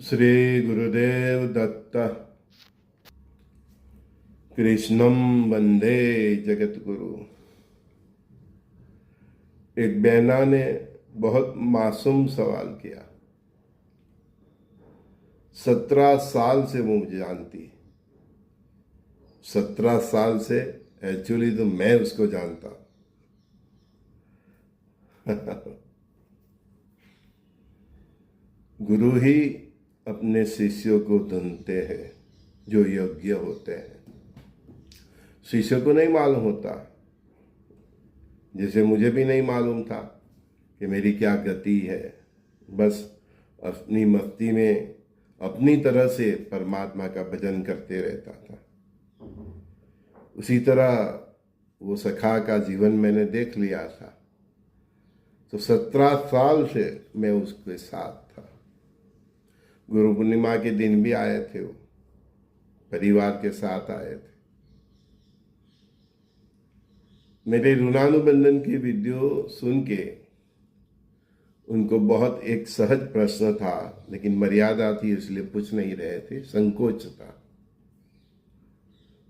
श्री गुरुदेव दत्त कृष्णम वंदे जगतगुरु। एक बहना ने बहुत मासूम सवाल किया। 17 साल से वो मुझे जानती है। 17 साल से एक्चुअली तो मैं उसको जानता। गुरु ही अपने शिष्यों को चुनते हैं जो योग्य होते हैं। शिष्य को नहीं मालूम होता, जैसे मुझे भी नहीं मालूम था कि मेरी क्या गति है। बस अपनी मस्ती में अपनी तरह से परमात्मा का भजन करते रहता था। उसी तरह वो सखा का जीवन मैंने देख लिया था। तो 17 साल से मैं उसके साथ था। गुरु पूर्णिमा के दिन भी आए थे, वो परिवार के साथ आए थे। मेरे ऋणानुबंधन की वीडियो सुन के उनको बहुत एक सहज प्रश्न था, लेकिन मर्यादा थी इसलिए पूछ नहीं रहे थे, संकोच था।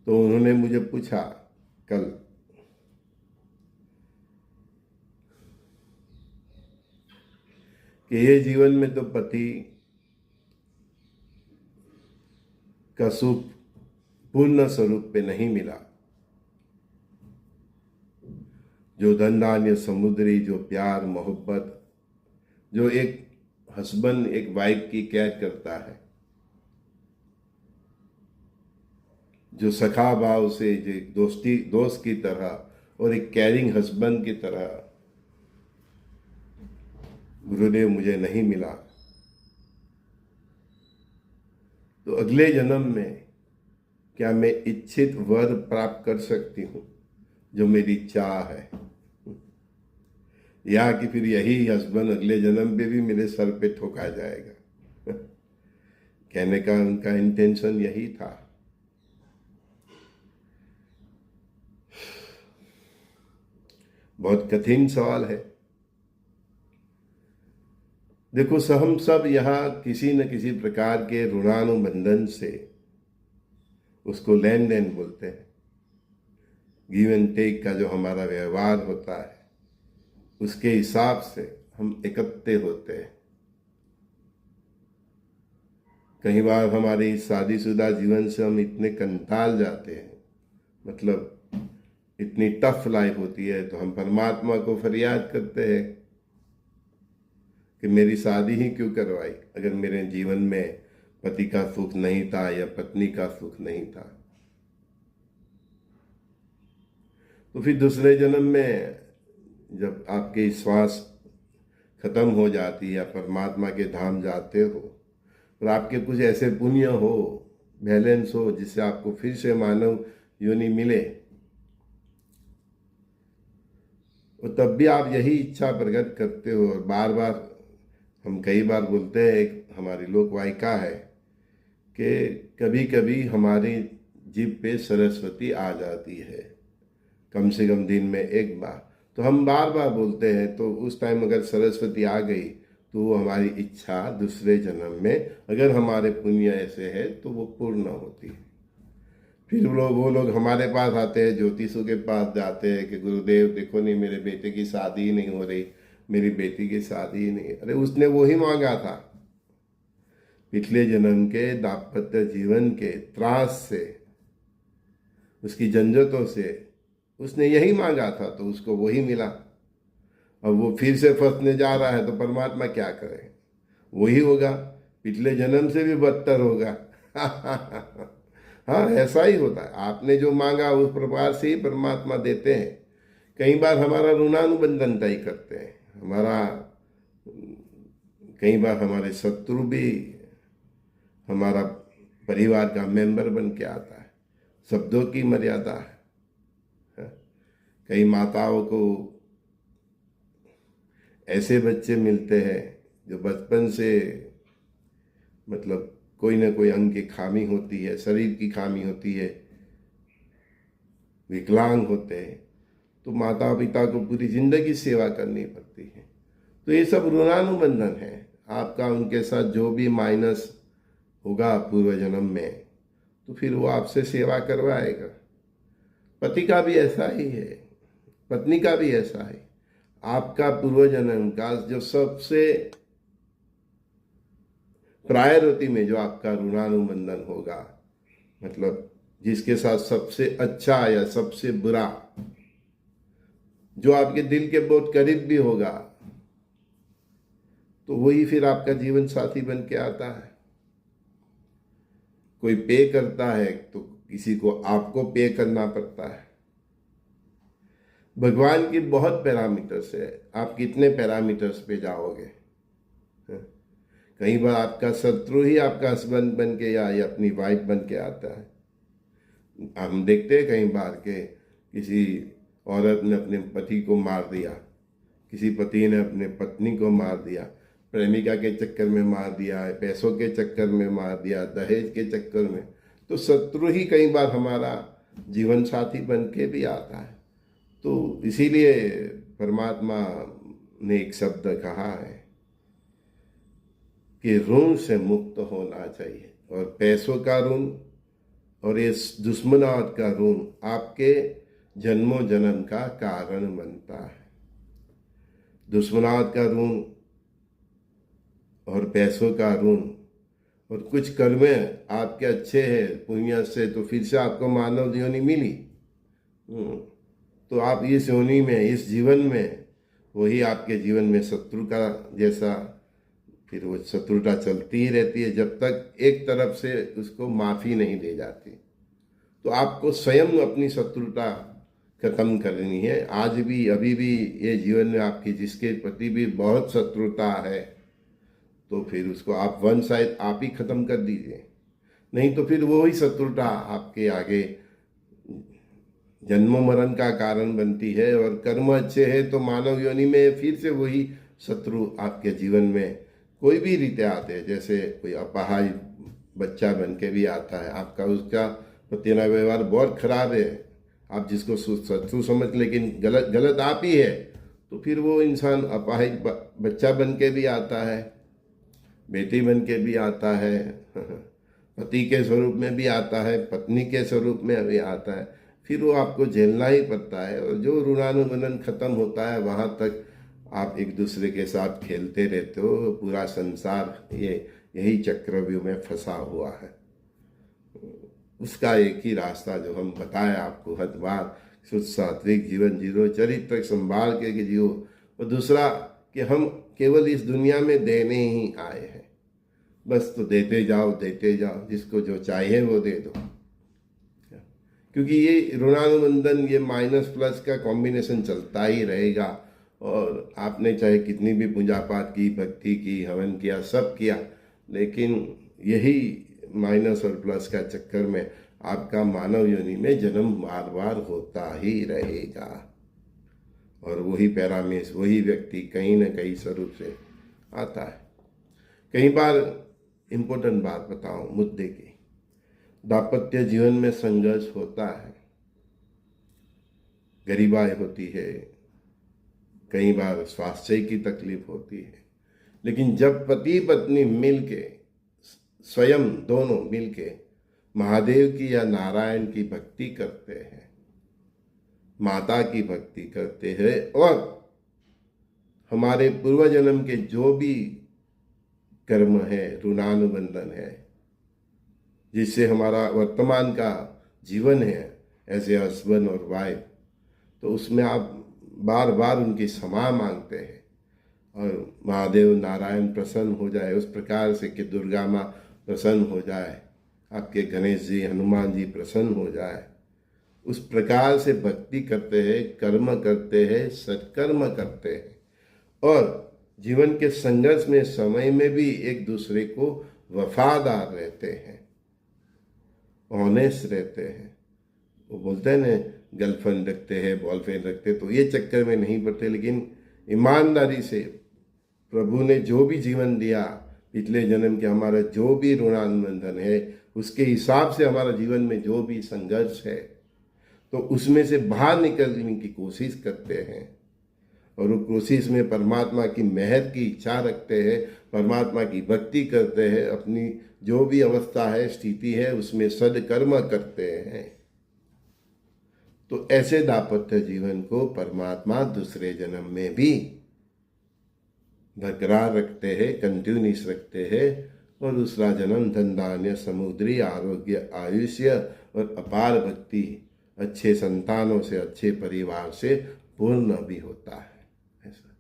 तो उन्होंने मुझे पूछा कल कि ये जीवन में तो पति का सुख पूर्ण स्वरूप पे नहीं मिला। जो धन धान्य समुद्री, जो प्यार मोहब्बत, जो एक हस्बैंड एक वाइफ की केयर करता है, जो सखा भाव से, जो दोस्त की तरह और एक केयरिंग हस्बैंड की तरह गुरुदेव मुझे नहीं मिला। तो अगले जन्म में क्या मैं इच्छित वर प्राप्त कर सकती हूँ जो मेरी चाह है, या कि फिर यही हस्बैंड अगले जन्म पे भी मेरे सर पे ठोका जाएगा। कहने का उनका इंटेंशन यही था। बहुत कठिन सवाल है। देखो, हम सब यहाँ किसी न किसी प्रकार के ऋणानुबंधन से, उसको लेन देन बोलते हैं, गिव एंड टेक का जो हमारा व्यवहार होता है, उसके हिसाब से हम इकट्ठे होते हैं। कई बार हमारी शादीशुदा जीवन से हम इतने कंटाल जाते हैं, मतलब इतनी टफ लाइफ होती है, तो हम परमात्मा को फरियाद करते हैं कि मेरी शादी ही क्यों करवाई अगर मेरे जीवन में पति का सुख नहीं था या पत्नी का सुख नहीं था। तो फिर दूसरे जन्म में जब आपकी श्वास खत्म हो जाती है या परमात्मा के धाम जाते हो और आपके कुछ ऐसे पुण्य हो, बैलेंस हो, जिससे आपको फिर से मानव योनि मिले, और तब भी आप यही इच्छा प्रकट करते हो। और बार बार हम कई बार बोलते हैं, एक हमारी लोकवायिका है कि कभी कभी हमारी जीभ पे सरस्वती आ जाती है, कम से कम दिन में एक बार। तो हम बार बार बोलते हैं, तो उस टाइम अगर सरस्वती आ गई तो वो हमारी इच्छा दूसरे जन्म में, अगर हमारे पुण्य ऐसे है तो वो पूर्ण होती है। फिर वो लोग हमारे पास आते हैं, ज्योतिषों के पास जाते हैं कि गुरुदेव देखो नहीं, मेरे बेटे की शादी ही नहीं हो रही, मेरी बेटी की शादी ही नहीं। अरे उसने वो ही मांगा था, पिछले जन्म के दाम्पत्य जीवन के त्रास से, उसकी झंझटों से उसने यही मांगा था, तो उसको वही मिला। अब वो फिर से फंसने जा रहा है, तो परमात्मा क्या करे, वही होगा, पिछले जन्म से भी बदतर होगा। हाँ, ऐसा ही होता है। आपने जो मांगा उस प्रकार से ही परमात्मा देते हैं। कई बार हमारा ऋणानुबंधन तय करते हैं, कई बार हमारे शत्रु भी हमारा परिवार का मेंबर बन के आता है। शब्दों की मर्यादा है। कई माताओं को ऐसे बच्चे मिलते हैं जो बचपन से, मतलब कोई ना कोई अंग की खामी होती है, शरीर की खामी होती है, विकलांग होते हैं, तो माता पिता को पूरी जिंदगी सेवा करनी पड़ती है। तो ये सब ऋणानुबंधन है। आपका उनके साथ जो भी माइनस होगा पूर्व जन्म में, तो फिर वो आपसे सेवा करवाएगा। पति का भी ऐसा ही है, पत्नी का भी ऐसा है। आपका पूर्व जन्म का जो सबसे प्रायोरिटी में जो आपका ऋणानुबंधन होगा, मतलब जिसके साथ सबसे अच्छा या सबसे बुरा, जो आपके दिल के बहुत करीब भी होगा, तो वही फिर आपका जीवन साथी बन के आता है। कोई पे करता है तो किसी को आपको पे करना पड़ता है। भगवान की बहुत पैरामीटर्स है, आप कितने पैरामीटर्स पे जाओगे। कई बार आपका शत्रु ही आपका हस्बैंड बन के या अपनी वाइफ बन के आता है। हम देखते हैं कई बार के किसी औरत ने अपने पति को मार दिया, किसी पति ने अपने पत्नी को मार दिया, प्रेमिका के चक्कर में मार दिया है, पैसों के चक्कर में मार दिया, दहेज के चक्कर में। तो शत्रु ही कई बार हमारा जीवन साथी बन के भी आता है। तो इसीलिए परमात्मा ने एक शब्द कहा है कि ऋण से मुक्त होना चाहिए, और पैसों का ऋण और इस दुश्मनावट का ऋण आपके जन्मों जन्म का कारण बनता है। दुश्मनावट का ऋण और पैसों का ऋण, और कुछ कर्म आपके अच्छे हैं पुण्य से, तो फिर से आपको मानव योनि मिली। तो आप इस योनि में, इस जीवन में, वही आपके जीवन में शत्रु का जैसा फिर वो शत्रुता चलती ही रहती है जब तक एक तरफ से उसको माफ़ी नहीं दे जाती। तो आपको स्वयं अपनी शत्रुता खत्म करनी है। आज भी, अभी भी ये जीवन में आपकी जिसके प्रति भी बहुत शत्रुता है, तो फिर उसको आप वन साइड आप ही खत्म कर दीजिए। नहीं तो फिर वो ही शत्रुता आपके आगे जन्म मरण का कारण बनती है। और कर्म अच्छे है तो मानव योनि में फिर से वही शत्रु आपके जीवन में कोई भी रीते आते हैं। जैसे कोई अपाहिज बच्चा बन के भी आता है, आपका उसका पतिना व्यवहार बहुत खराब है, आप जिसको शत्रु समझ लेकिन गलत आप ही है, तो फिर वो इंसान अपाहिज बच्चा बन के भी आता है, बेटी बन के भी आता है, पति के स्वरूप में भी आता है, पत्नी के स्वरूप में भी आता है। फिर वो आपको झेलना ही पड़ता है। और जो ऋणानुबंधन खत्म होता है वहाँ तक आप एक दूसरे के साथ खेलते रहते हो। पूरा संसार यही चक्रव्यूह में फंसा हुआ है। उसका एक ही रास्ता जो हम बताए आपको, हर बार शुद्ध सात्विक जीवन जीरो, चरित्र संभाल के जियो। और दूसरा कि हम केवल इस दुनिया में देने ही आए हैं, बस तो देते जाओ जिसको जो चाहिए वो दे दो। क्योंकि ये ऋणानुबंधन, ये माइनस प्लस का कॉम्बिनेशन चलता ही रहेगा। और आपने चाहे कितनी भी पूजा पाठ की, भक्ति की, हवन किया, सब किया, लेकिन यही माइनस और प्लस का चक्कर में आपका मानव योनि में जन्म बार बार होता ही रहेगा। और वही पैरामेश, वही व्यक्ति कहीं न कहीं स्वरूप से आता है। कई बार इम्पोर्टेंट बात बताऊं मुद्दे की, दाम्पत्य जीवन में संघर्ष होता है, गरीबाई होती है, कई बार स्वास्थ्य की तकलीफ होती है। लेकिन जब पति पत्नी मिलके, स्वयं दोनों मिलके महादेव की या नारायण की भक्ति करते हैं, माता की भक्ति करते हैं, और हमारे पूर्व जन्म के जो भी कर्म है, ऋणानुबंधन है, जिससे हमारा वर्तमान का जीवन है एज ए हस्बैंड और वाइफ, तो उसमें आप बार बार उनकी क्षमा मांगते हैं और महादेव नारायण प्रसन्न हो जाए उस प्रकार से कि दुर्गा माँ प्रसन्न हो जाए, आपके गणेश जी, हनुमान जी प्रसन्न हो जाए, उस प्रकार से भक्ति करते हैं, कर्म करते हैं, सत्कर्म करते हैं। और जीवन के संघर्ष में समय में भी एक दूसरे को वफादार रहते हैं, ऑनेस्ट रहते हैं। वो बोलते हैं ना, गर्लफ्रेंड रखते हैं, बॉयफ्रेंड रखते हैं, तो ये चक्कर में नहीं पड़ते, लेकिन ईमानदारी से प्रभु ने जो भी जीवन दिया, पिछले जन्म के हमारा जो भी ऋणानुबंधन है, उसके हिसाब से हमारा जीवन में जो भी संघर्ष है, तो उसमें से बाहर निकलने की कोशिश करते हैं। और वो कोशिश में परमात्मा की मेहर की इच्छा रखते हैं, परमात्मा की भक्ति करते हैं, अपनी जो भी अवस्था है, स्थिति है, उसमें सदकर्म करते हैं, तो ऐसे दाम्पत्य जीवन को परमात्मा दूसरे जन्म में भी बरकरार रखते हैं, कंटिन्यूस रखते हैं, और दूसरा जन्म धन धान्य समुद्री आरोग्य आयुष्य और अपार भक्ति अच्छे संतानों से अच्छे परिवार से पूर्ण भी होता है ऐसा।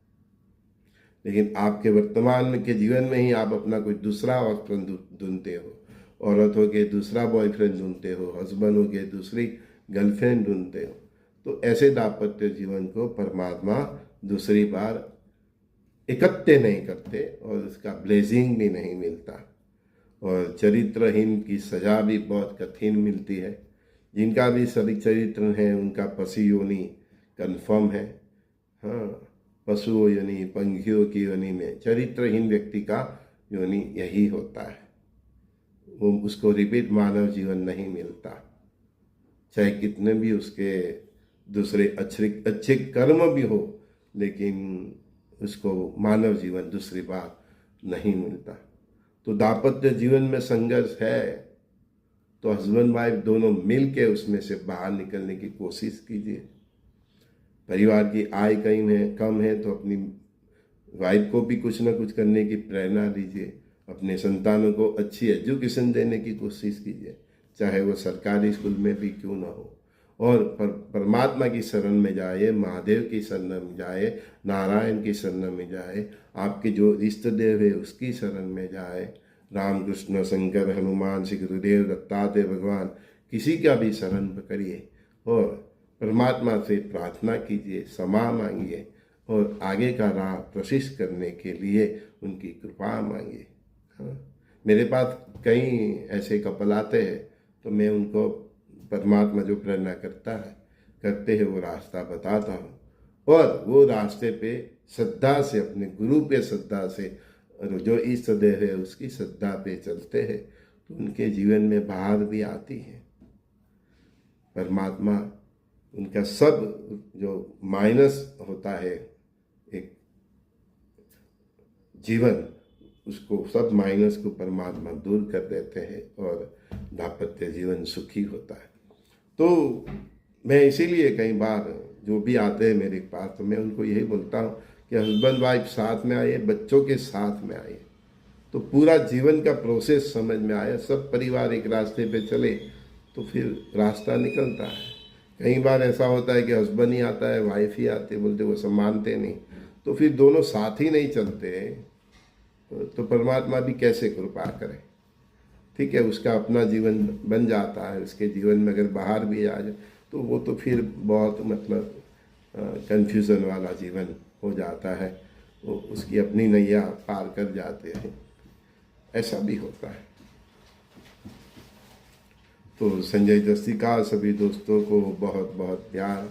लेकिन आपके वर्तमान के जीवन में ही आप अपना कोई दूसरा ऑप्शन ढूंढते हो, औरत हो के दूसरा बॉयफ्रेंड ढूंढते हो, हस्बैंड हो के दूसरी गर्लफ्रेंड ढूंढते हो, तो ऐसे दाम्पत्य जीवन को परमात्मा दूसरी बार इकट्ठे नहीं करते और उसका ब्लेसिंग भी नहीं मिलता, और चरित्रहीन की सजा भी बहुत कठिन मिलती है। जिनका भी सभी चरित्र है उनका पशु योनि कन्फर्म है। हाँ, पशु योनि, पंखियों की योनि में चरित्रहीन व्यक्ति का योनि यही होता है। वो उसको रिपीट मानव जीवन नहीं मिलता, चाहे कितने भी उसके दूसरे अच्छे कर्म भी हो, लेकिन उसको मानव जीवन दूसरी बार नहीं मिलता। तो दाम्पत्य जीवन में संघर्ष है, तो हस्बैंड वाइफ दोनों मिल के उसमें से बाहर निकलने की कोशिश कीजिए। परिवार की आय कम है तो अपनी वाइफ को भी कुछ ना कुछ करने की प्रेरणा दीजिए, अपने संतानों को अच्छी एजुकेशन देने की कोशिश कीजिए, चाहे वो सरकारी स्कूल में भी क्यों ना हो, और परमात्मा की शरण में जाए, महादेव की शरण में जाए, नारायण की शरण में जाए, आपके जो इष्ट देव है उसकी शरण में जाए, राम कृष्ण शंकर हनुमान श्री गुरुदेव दत्तात्रेय भगवान किसी का भी शरण पकड़िए और परमात्मा से प्रार्थना कीजिए, क्षमा मांगिए और आगे का राह प्रशस्त करने के लिए उनकी कृपा मांगिए। हाँ, मेरे पास कई ऐसे कपल आते हैं तो मैं उनको परमात्मा जो प्रेरणा करते हैं वो रास्ता बताता हूँ, और वो रास्ते पे श्रद्धा से, अपने गुरु पे श्रद्धा से, और जो इष्ट देव है उसकी श्रद्धा पे चलते हैं तो उनके जीवन में बाहर भी आती है। परमात्मा उनका सब जो माइनस होता है एक जीवन, उसको सब माइनस को परमात्मा दूर कर देते हैं और दाम्पत्य जीवन सुखी होता है। तो मैं इसीलिए कई बार जो भी आते हैं मेरे पास तो मैं उनको यही बोलता हूँ कि हस्बैंड वाइफ साथ में आइए, बच्चों के साथ में आइए, तो पूरा जीवन का प्रोसेस समझ में आए, सब परिवार एक रास्ते पे चले तो फिर रास्ता निकलता है। कई बार ऐसा होता है कि हस्बैंड ही आता है, वाइफ ही आती है, बोलते वो सब मानते नहीं, तो फिर दोनों साथ ही नहीं चलते तो परमात्मा भी कैसे कृपा करे। ठीक है, उसका अपना जीवन बन जाता है, उसके जीवन में अगर बाहर भी आ जाए तो वो तो फिर बहुत मतलब कन्फ्यूज़न वाला जीवन हो जाता है, वो उसकी अपनी नैया पार कर जाते हैं, ऐसा भी होता है। तो संजय दस्ती का सभी दोस्तों को बहुत बहुत प्यार।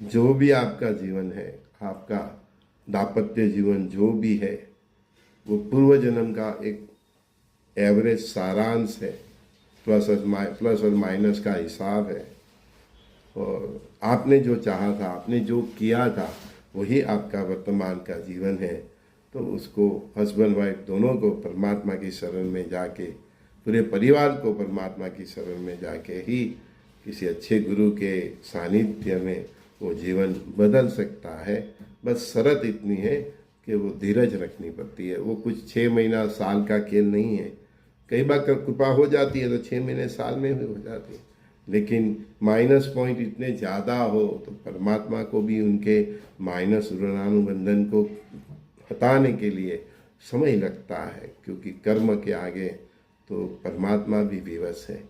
जो भी आपका जीवन है, आपका दाम्पत्य जीवन जो भी है, वो पूर्व जन्म का एक एवरेज सारांश है, प्लस और माइनस का हिसाब है, और आपने जो चाहा था, आपने जो किया था, वही आपका वर्तमान का जीवन है। तो उसको हस्बैंड वाइफ दोनों को परमात्मा की शरण में जाके, पूरे परिवार को परमात्मा की शरण में जाके ही किसी अच्छे गुरु के सानिध्य में वो जीवन बदल सकता है। बस शर्त इतनी है कि वो धीरज रखनी पड़ती है। वो कुछ 6 महीना साल का खेल नहीं है। कई बार कृपा हो जाती है तो 6 महीने साल में भी हो जाती है, लेकिन माइनस पॉइंट इतने ज़्यादा हो तो परमात्मा को भी उनके माइनस ऋणानुबंधन को हटाने के लिए समय लगता है, क्योंकि कर्म के आगे तो परमात्मा भी विवश है।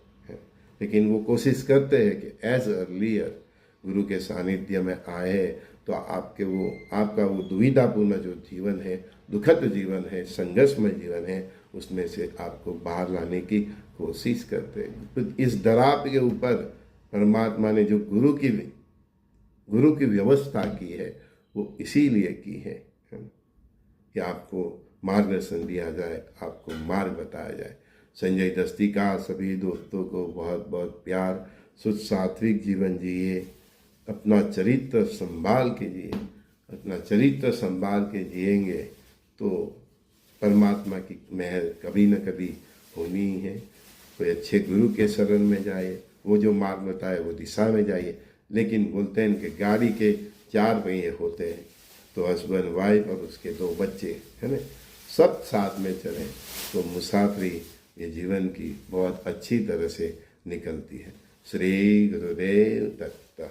लेकिन वो कोशिश करते हैं कि एज अर्लियर गुरु के सानिध्य में आए तो आपका वो दुविधापूर्ण जो जीवन है, दुखद जीवन है, संघर्षमय जीवन है, उसमें से आपको बाहर लाने की कोशिश करते हैं। तो इस दरार के ऊपर परमात्मा ने जो गुरु की व्यवस्था की है वो इसीलिए की है कि आपको मार्गदर्शन दिया जाए, आपको मार्ग बताया जाए। संजय दस्ती का सभी दोस्तों को बहुत बहुत प्यार। शुद्ध सात्विक जीवन जिए, अपना चरित्र संभाल के जिए, अपना चरित्र संभाल के जिएंगे तो परमात्मा की मेहर कभी न कभी होनी ही है। कोई अच्छे गुरु के शरण में जाए, वो जो मार्ग बताए वो दिशा में जाइए। लेकिन बोलते हैं कि गाड़ी के 4 पहिए होते हैं, तो हस्बैंड वाइफ और उसके 2 बच्चे है ना, सब साथ में चलें तो मुसाफरी ये जीवन की बहुत अच्छी तरह से निकलती है। श्री गुरुदेव दत्त।